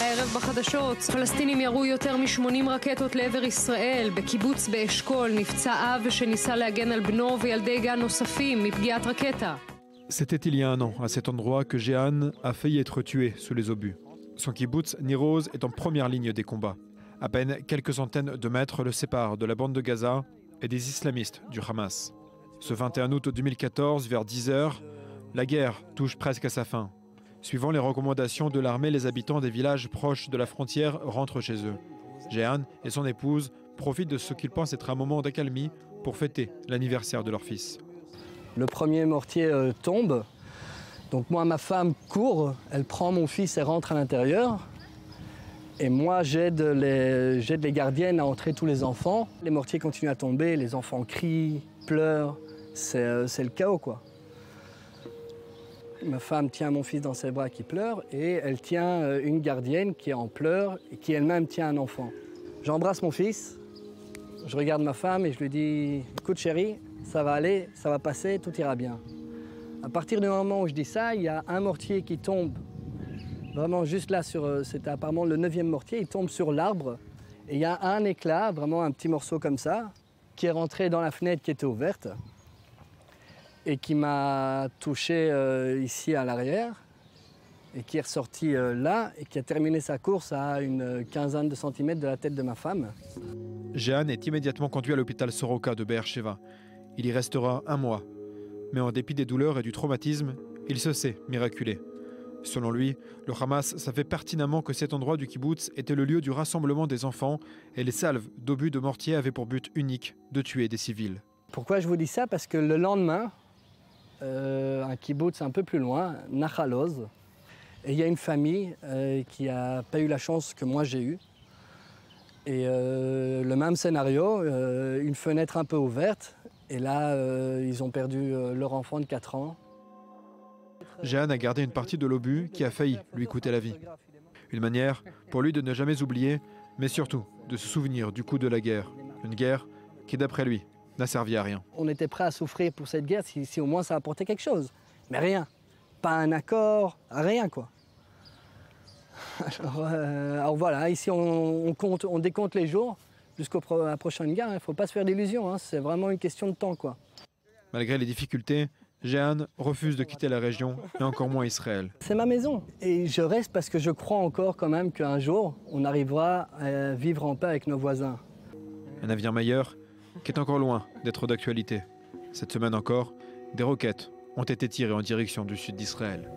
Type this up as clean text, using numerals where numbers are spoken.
הערב בחדשות, פלסטינים ירו יותר מ-80 רקטות לעבר ישראל. בקיבוץ באשכול נפצע אב שניסה להגן על בנו וילדי גן נוספים מפגיעת רקטה. C'était il y a un an, à cet endroit, que Jehan a failli être tué sous les obus. Son kibbutz, Nir-Oz, est en première ligne des combats. À peine quelques centaines de mètres le séparent de la bande de Gaza et des islamistes du Hamas. Ce 21 août 2014, vers 10 h, la guerre touche presque à sa fin. Suivant les recommandations de l'armée, les habitants des villages proches de la frontière rentrent chez eux. Jehan et son épouse profitent de ce qu'ils pensent être un moment d'accalmie pour fêter l'anniversaire de leur fils. Le premier mortier tombe, donc moi ma femme court, elle prend mon fils et rentre à l'intérieur. Et moi j'aide les gardiennes à entrer tous les enfants. Les mortiers continuent à tomber, les enfants crient, pleurent, c'est le chaos quoi. Ma femme tient mon fils dans ses bras qui pleure et elle tient une gardienne qui est en pleurs et qui elle-même tient un enfant. J'embrasse mon fils, je regarde ma femme et je lui dis « Écoute chérie, ça va aller, ça va passer, tout ira bien ». À partir du moment où je dis ça, il y a un mortier qui tombe, vraiment juste là, c'était apparemment le 9e mortier, il tombe sur l'arbre et il y a un éclat, vraiment un petit morceau comme ça, qui est rentré dans la fenêtre qui était ouverte et qui m'a touché ici à l'arrière et qui est ressorti là et qui a terminé sa course à une quinzaine de centimètres de la tête de ma femme. Jehan est immédiatement conduit à l'hôpital Soroka de Be'er Sheva. Il y restera 1 mois. Mais en dépit des douleurs et du traumatisme, il se sait miraculé. Selon lui, le Hamas savait pertinemment que cet endroit du kibbutz était le lieu du rassemblement des enfants et les salves d'obus de mortier avaient pour but unique de tuer des civils. Pourquoi je vous dis ça? Parce que le lendemain, un kibbutz un peu plus loin, Nahal Oz, et il y a une famille qui n'a pas eu la chance que moi j'ai eue. Et le même scénario, une fenêtre un peu ouverte, et là, ils ont perdu leur enfant de 4 ans. Jehan a gardé une partie de l'obus qui a failli lui coûter la vie. Une manière pour lui de ne jamais oublier, mais surtout de se souvenir du coup de la guerre. Une guerre qui, d'après lui, n'a servi à rien. On était prêt à souffrir pour cette guerre si au moins ça apportait quelque chose. Mais rien. Pas un accord, rien quoi. Alors voilà, ici on décompte les jours jusqu'à la prochaine guerre. Il ne faut pas se faire d'illusions, hein. C'est vraiment une question de temps quoi. Malgré les difficultés, Jehan refuse de quitter la région et encore moins Israël. C'est ma maison et je reste parce que je crois encore quand même qu'un jour on arrivera à vivre en paix avec nos voisins. Un avenir meilleur qui est encore loin d'être d'actualité. Cette semaine encore, des roquettes ont été tirées en direction du sud d'Israël.